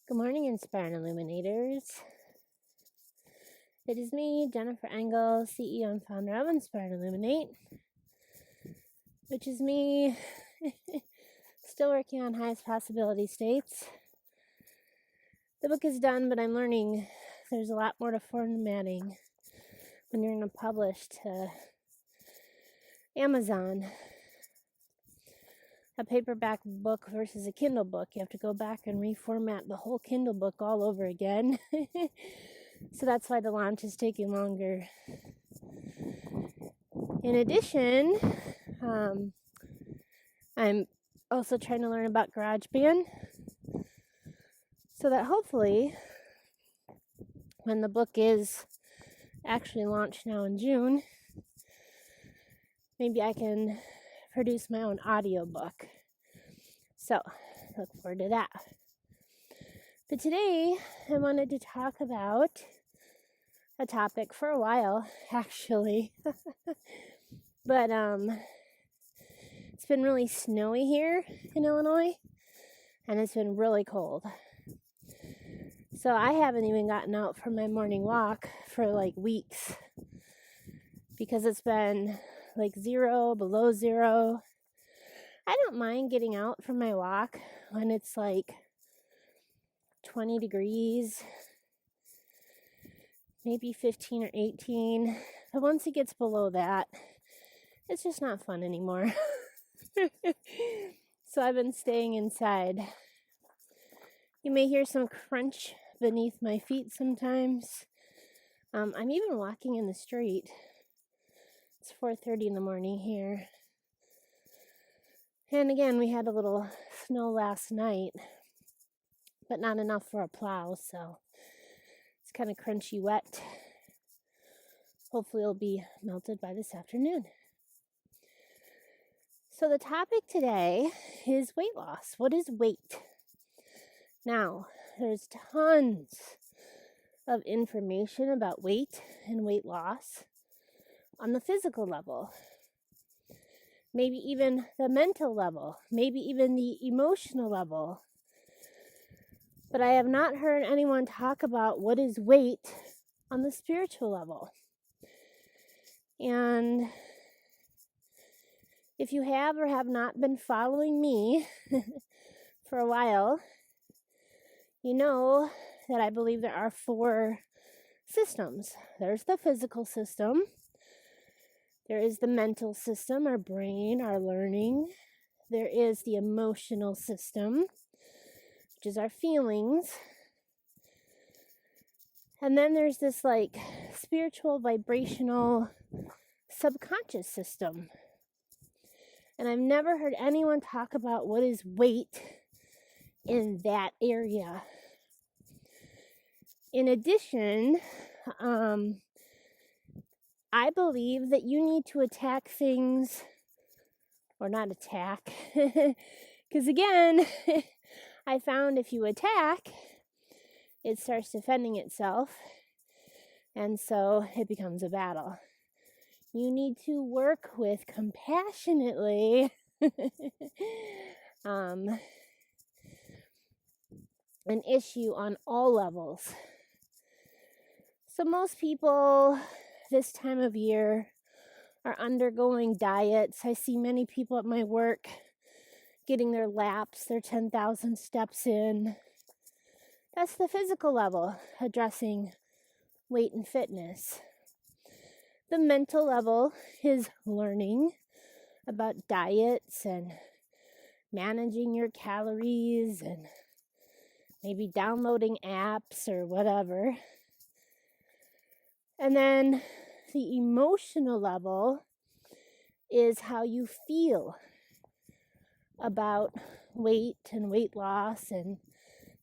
Good morning, Inspire and Illuminators. It is me, Jennifer Engel, CEO and founder of Inspire and Illuminate, which is me still working on highest possibility states. The book is done, but I'm learning there's a lot more to formatting when you're going to publish to Amazon. A paperback book versus a Kindle book. You have to go back and reformat the whole Kindle book all over again. So that's why the launch is taking longer. In addition, I'm also trying to learn about GarageBand so that hopefully when the book is actually launched now in June, maybe I can produce my own audiobook. So look forward to that. But today I wanted to talk about a topic for a while, actually. But it's been really snowy here in Illinois, and it's been really cold. So I haven't even gotten out for my morning walk for like weeks because it's been like below zero. I don't mind getting out for my walk when it's like 20 degrees, maybe 15 or 18. But once it gets below that, it's just not fun anymore. So I've been staying inside. You may hear some crunch beneath my feet sometimes. I'm even walking in the street. It's 4:30 in the morning here. And again, we had a little snow last night, but not enough for a plow, so it's kind of crunchy wet. Hopefully it'll be melted by this afternoon. So the topic today is weight loss. What is weight? Now, there's tons of information about weight and weight loss on the physical level, maybe even the mental level, maybe even the emotional level. But I have not heard anyone talk about what is weight on the spiritual level. And if you have or have not been following me for a while, you know that I believe there are 4 systems. There's the physical system. There is the mental system, our brain, our learning. There is the emotional system, which is our feelings. And then there's this like spiritual, vibrational, subconscious system. And I've never heard anyone talk about what is weight in that area. In addition, I believe that you need to attack things, or not attack, because again, I found if you attack, it starts defending itself, and so it becomes a battle. You need to work with compassionately an issue on all levels. So most people this time of year are undergoing diets. I see many people at my work getting their laps, their 10,000 steps in. That's the physical level, addressing weight and fitness. The mental level is learning about diets and managing your calories and maybe downloading apps or whatever. And then the emotional level is how you feel about weight and weight loss and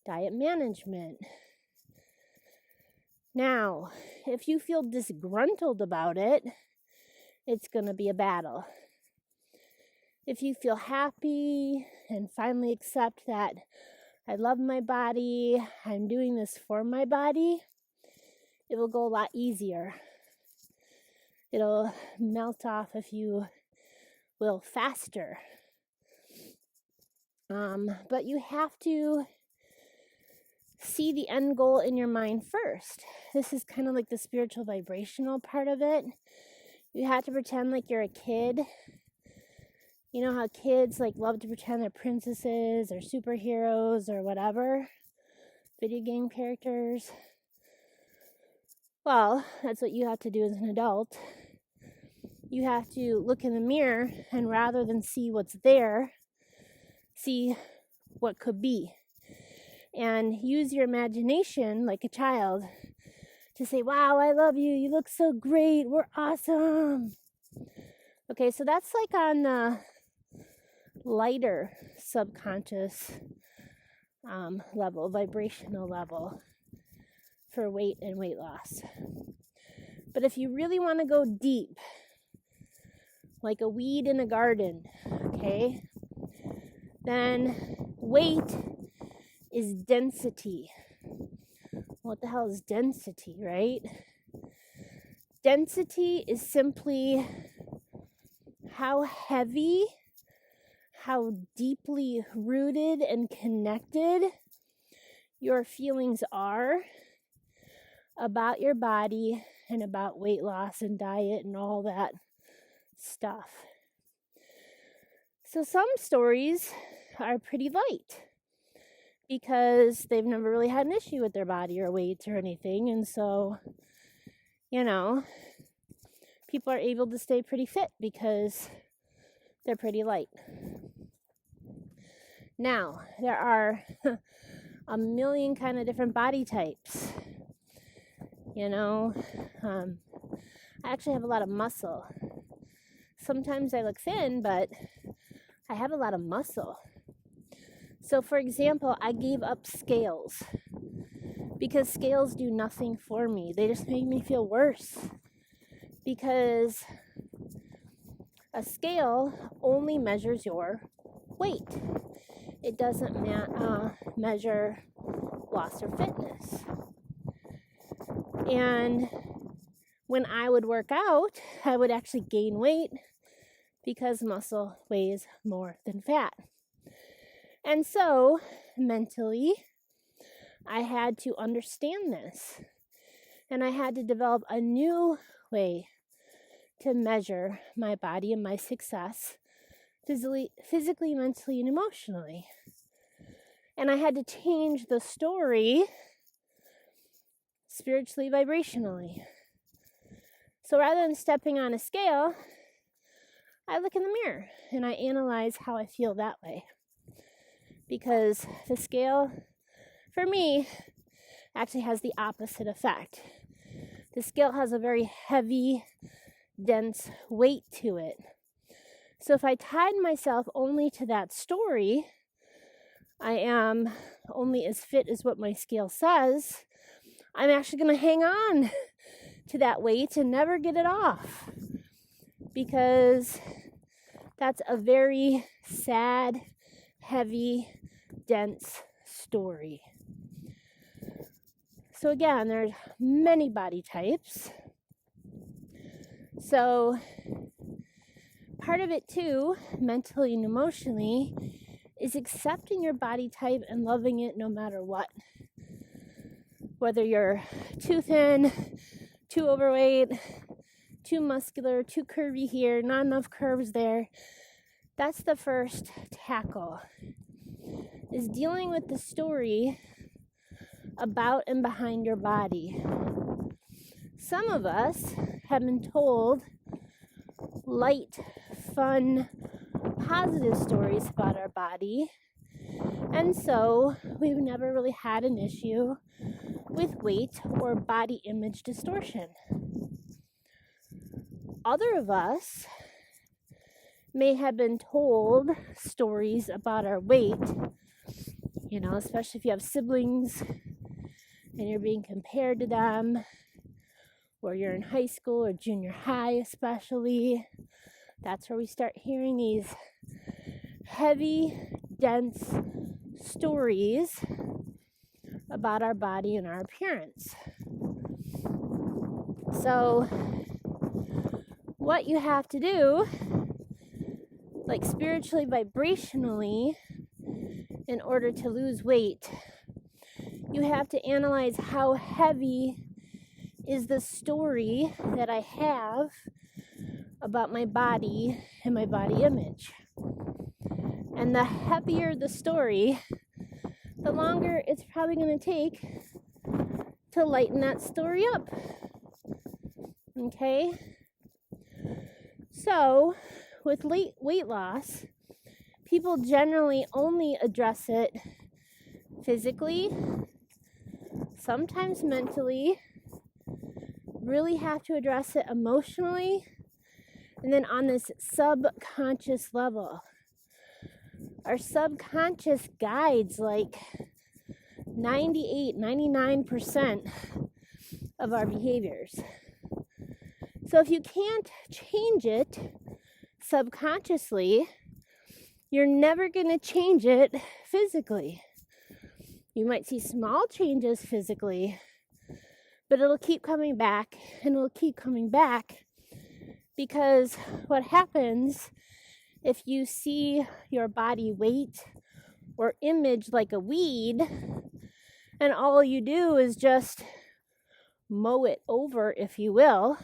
diet management. Now, if you feel disgruntled about it, it's going to be a battle. If you feel happy and finally accept that I love my body, I'm doing this for my body, it will go a lot easier. It'll melt off, if you will, faster. But you have to see the end goal in your mind first. This is kind of like the spiritual vibrational part of it. You have to pretend like you're a kid. You know how kids like love to pretend they're princesses or superheroes or whatever, video game characters. Well, that's what you have to do as an adult. You have to look in the mirror and rather than see what's there, see what could be. And use your imagination like a child to say, wow, I love you. You look so great. We're awesome. Okay, so that's like on the lighter subconscious level, vibrational level for weight and weight loss. But if you really want to go deep, like a weed in a garden, okay, then weight is density. What the hell is density, right? Density is simply how heavy, how deeply rooted and connected your feelings are about your body and about weight loss and diet and all that stuff. So some stories are pretty light because they've never really had an issue with their body or weight or anything. And so, people are able to stay pretty fit because they're pretty light. Now, there are a million kind of different body types. I actually have a lot of muscle. Sometimes I look thin, but I have a lot of muscle. So, for example, I gave up scales because scales do nothing for me. They just make me feel worse because a scale only measures your weight. It doesn't measure loss or fitness. And when I would work out, I would actually gain weight because muscle weighs more than fat. And so, mentally, I had to understand this. And I had to develop a new way to measure my body and my success physically, mentally, and emotionally. And I had to change the story spiritually, vibrationally. So rather than stepping on a scale, I look in the mirror and I analyze how I feel that way. Because the scale, for me, actually has the opposite effect. The scale has a very heavy, dense weight to it. So if I tied myself only to that story, I am only as fit as what my scale says, I'm actually going to hang on to that weight and never get it off. Because that's a very sad, heavy, dense story. So again, there's many body types. So part of it too, mentally and emotionally, is accepting your body type and loving it no matter what. Whether you're too thin, too overweight, too muscular, too curvy here, not enough curves there. That's the first tackle, is dealing with the story about and behind your body. Some of us have been told light, fun, positive stories about our body, and so we've never really had an issue with weight or body image distortion. Other of us may have been told stories about our weight, especially if you have siblings and you're being compared to them, or you're in high school or junior high especially. That's where we start hearing these heavy, dense stories about our body and our appearance. So what you have to do, like spiritually, vibrationally, in order to lose weight, you have to analyze how heavy is the story that I have about my body and my body image. And the heavier the story, the longer it's probably going to take to lighten that story up. Okay? So, with weight loss, people generally only address it physically, sometimes mentally, really have to address it emotionally, and then on this subconscious level. Our subconscious guides like 99% of our behaviors. So if you can't change it subconsciously, you're never going to change it physically. You might see small changes physically, but it'll keep coming back and it'll keep coming back, because what happens if you see your body weight or image like a weed and all you do is just mow it over, if you will,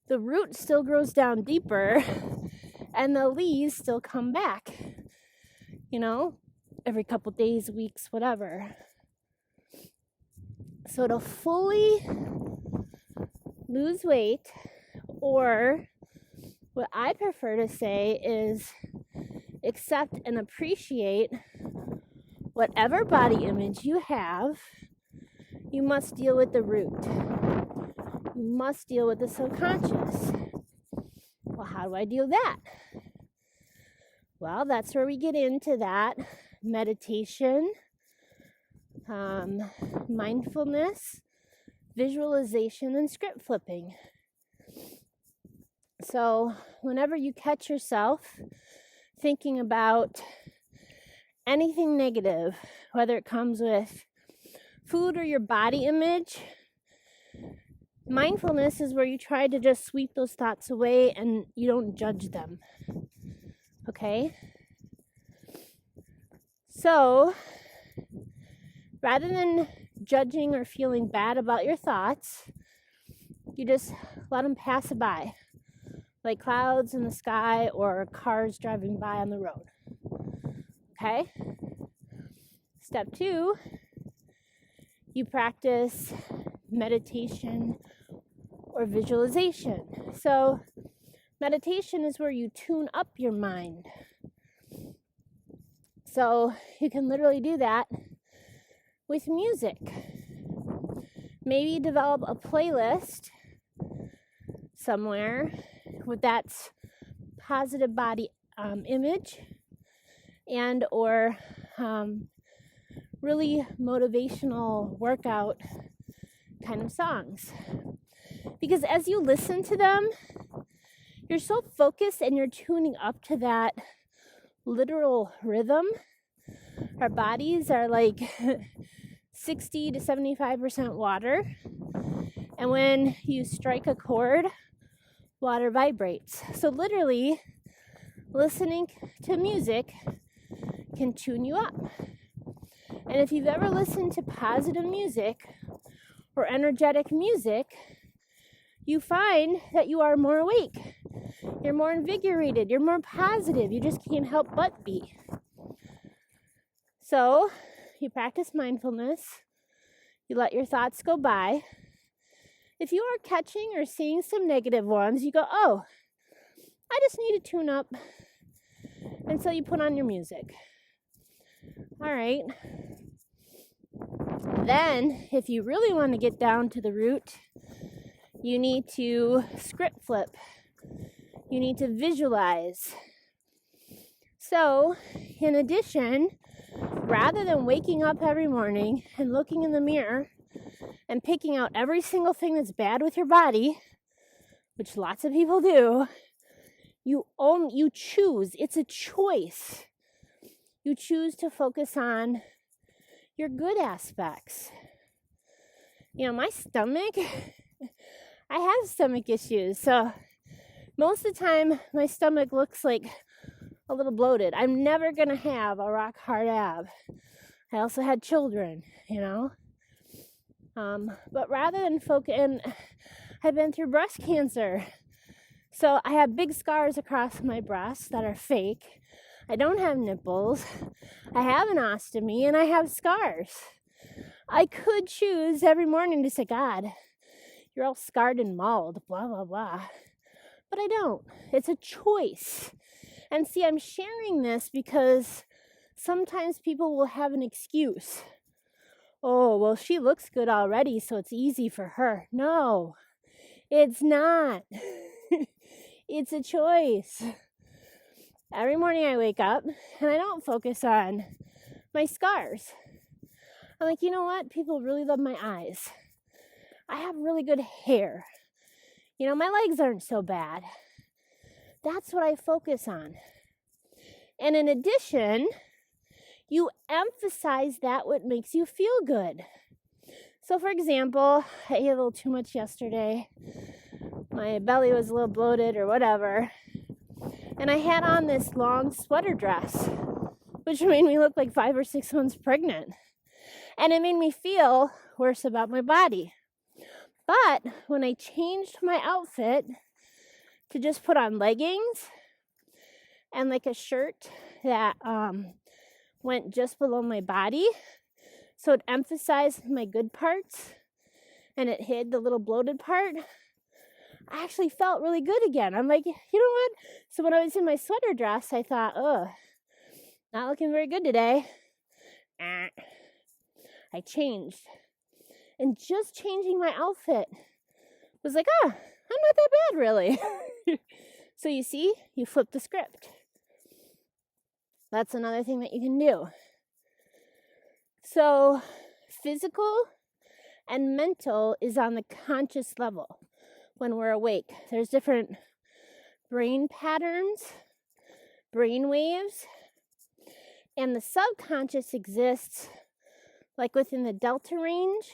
the root still grows down deeper and the leaves still come back, every couple days, weeks, whatever. So to fully lose weight, or what I prefer to say is accept and appreciate whatever body image you have, you must deal with the root. You must deal with the subconscious. Well, how do I do that? Well, that's where we get into that meditation, mindfulness, visualization, and script flipping. So whenever you catch yourself thinking about anything negative, whether it comes with food or your body image, mindfulness is where you try to just sweep those thoughts away and you don't judge them. Okay? So, rather than judging or feeling bad about your thoughts, you just let them pass by, like clouds in the sky or cars driving by on the road. Okay? Step 2, you practice meditation or visualization. So, meditation is where you tune up your mind. So, you can literally do that with music. Maybe develop a playlist somewhere with that positive body image and or really motivational workout kind of songs. Because as you listen to them, you're so focused and you're tuning up to that literal rhythm. Our bodies are like 60 to 75% water. And when you strike a chord, water vibrates. So literally, listening to music can tune you up. And if you've ever listened to positive music or energetic music, you find that you are more awake. You're more invigorated. You're more positive. You just can't help but be. So, you practice mindfulness. You let your thoughts go by. If you are catching or seeing some negative ones, you go, oh, I just need to tune up. And so you put on your music. All right. Then, if you really want to get down to the root, you need to script flip. You need to visualize. So, in addition, rather than waking up every morning and looking in the mirror and picking out every single thing that's bad with your body, which lots of people do, you choose. It's a choice. You choose to focus on your good aspects. My stomach, I have stomach issues, so most of the time my stomach looks like a little bloated. I'm never going to have a rock hard ab. I also had children, But rather than focus, and I've been through breast cancer. So I have big scars across my breasts that are fake. I don't have nipples. I have an ostomy and I have scars. I could choose every morning to say, God, you're all scarred and mauled, blah, blah, blah. But I don't. It's a choice. And see, I'm sharing this because sometimes people will have an excuse. Oh, well, she looks good already, so it's easy for her. No, it's not. It's a choice. Every morning I wake up and I don't focus on my scars. I'm like, you know what? People really love my eyes. I have really good hair. My legs aren't so bad. That's what I focus on. And in addition, you emphasize that what makes you feel good. So for example, I ate a little too much yesterday. My belly was a little bloated or whatever. And I had on this long sweater dress, which made me look like 5 or 6 months pregnant. And it made me feel worse about my body. But when I changed my outfit to just put on leggings and like a shirt that went just below my body, so it emphasized my good parts and it hid the little bloated part, I actually felt really good again. I'm like, you know what? So when I was in my sweater dress, I thought, not looking very good today. I changed. And just changing my outfit was like, I'm not that bad, really. So you see, you flip the script. That's another thing that you can do. So physical and mental is on the conscious level when we're awake. There's different brain patterns, brain waves, and the subconscious exists like within the delta range,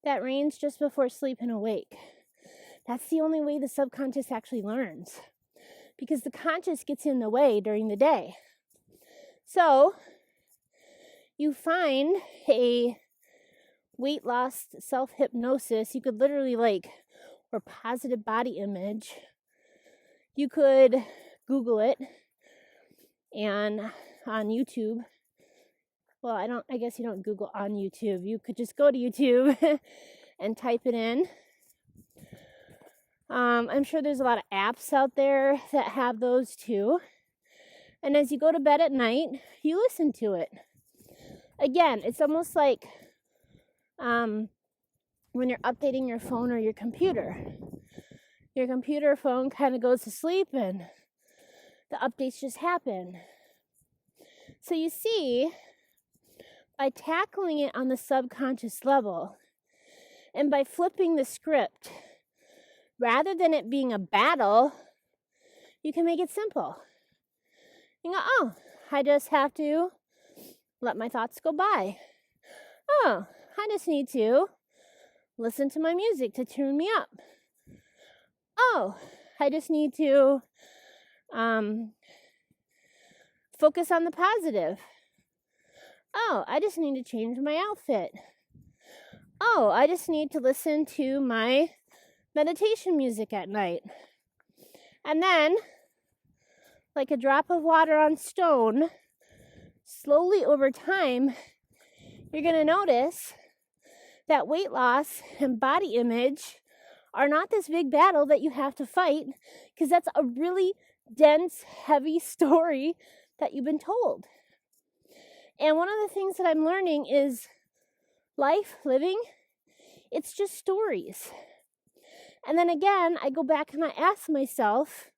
that range just before sleep and awake. That's the only way the subconscious actually learns, because the conscious gets in the way during the day. So you find a weight loss self-hypnosis. You could literally or positive body image. You could Google it, and on YouTube. Well, I guess you don't Google on YouTube. You could just go to YouTube and type it in. I'm sure there's a lot of apps out there that have those too. And as you go to bed at night, you listen to it. Again, it's almost like when you're updating your phone or your computer. Your computer or phone kind of goes to sleep and the updates just happen. So you see, by tackling it on the subconscious level and by flipping the script, rather than it being a battle, you can make it simple. You go, I just have to let my thoughts go by. I just need to listen to my music to tune me up. I just need to focus on the positive. I just need to change my outfit. I just need to listen to my meditation music at night. And then, like a drop of water on stone, slowly over time, you're going to notice that weight loss and body image are not this big battle that you have to fight, because that's a really dense, heavy story that you've been told. And one of the things that I'm learning is living, it's just stories. And then again, I go back and I ask myself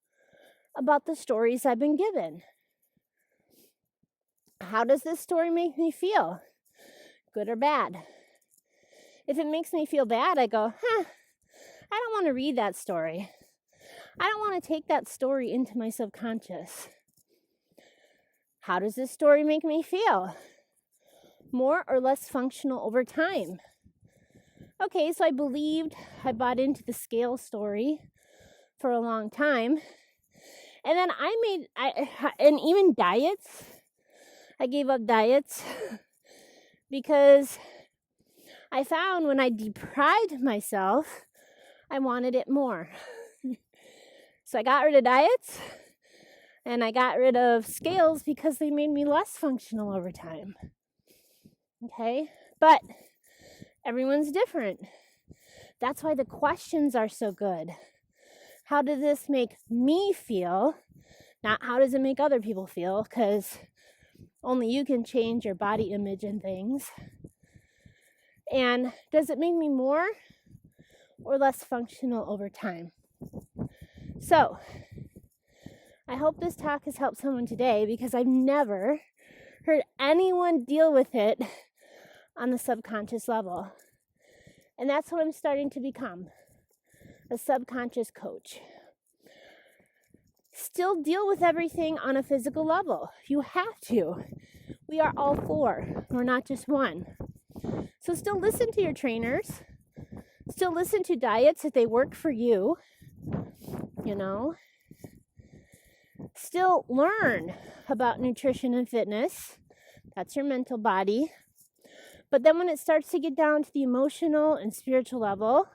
about the stories I've been given. How does this story make me feel? Good or bad? If it makes me feel bad, I go, I don't want to read that story. I don't want to take that story into my subconscious. How does this story make me feel? More or less functional over time. Okay, so I bought into the scale story for a long time. And then and even diets, I gave up diets because I found when I deprived myself, I wanted it more. So I got rid of diets and I got rid of scales because they made me less functional over time. Okay? But everyone's different. That's why the questions are so good. How does this make me feel? Not how does it make other people feel, because only you can change your body image and things. And does it make me more or less functional over time? So, I hope this talk has helped someone today, because I've never heard anyone deal with it on the subconscious level. And that's what I'm starting to become, a subconscious coach. Still deal with everything on a physical level. You have to. We are all four. We're not just one. So still listen to your trainers. Still listen to diets if they work for you. You know. Still learn about nutrition and fitness. That's your mental body. But then when it starts to get down to the emotional and spiritual level,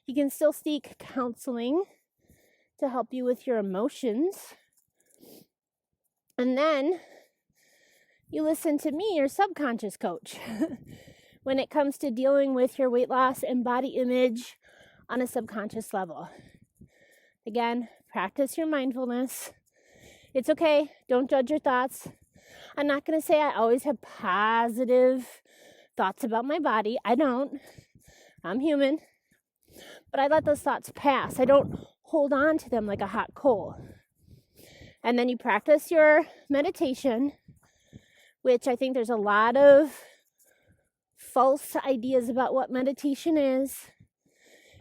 you can still seek counseling to help you with your emotions. And then you listen to me, your subconscious coach, when it comes to dealing with your weight loss and body image on a subconscious level. Again, practice your mindfulness. It's okay. Don't judge your thoughts. I'm not going to say I always have positive thoughts about my body. I don't. I'm human. But I let those thoughts pass. I don't hold on to them like a hot coal. And then you practice your meditation, which I think there's a lot of false ideas about what meditation is.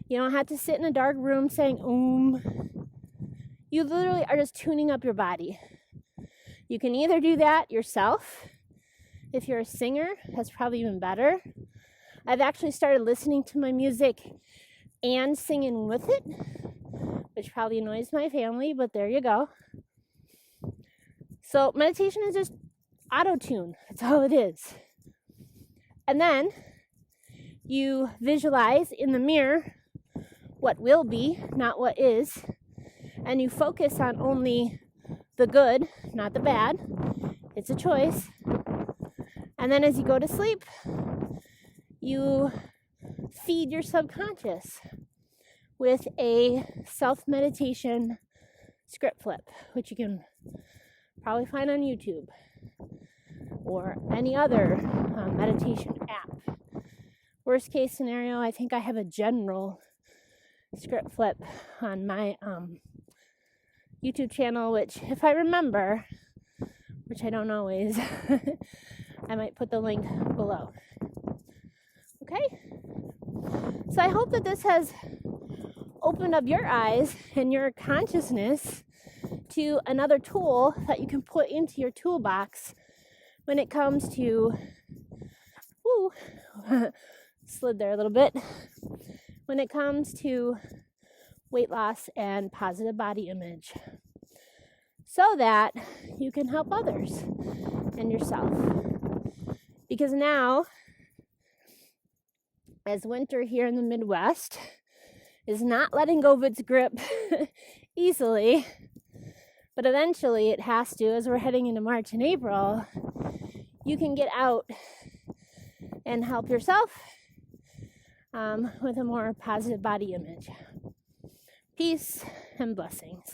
You don't have to sit in a dark room saying You literally are just tuning up your body. You can either do that yourself. If you're a singer, that's probably even better. I've actually started listening to my music and singing with it, which probably annoys my family, but there you go. So meditation is just auto-tune. That's all it is. And then you visualize in the mirror what will be, not what is. And you focus on only the good, not the bad. It's a choice. And then as you go to sleep, you feed your subconscious with a self-meditation script flip, which you can probably find on YouTube or any other meditation app. Worst case scenario, I think I have a general script flip on my YouTube channel, which if I remember, which I don't always, I might put the link below. Okay? So I hope that this has opened up your eyes and your consciousness to another tool that you can put into your toolbox when it comes to, slid there a little bit, when it comes to weight loss and positive body image, so that you can help others and yourself. Because now, as winter here in the Midwest is not letting go of its grip easily, but eventually it has to, as we're heading into March and April, you can get out and help yourself with a more positive body image. Peace and blessings.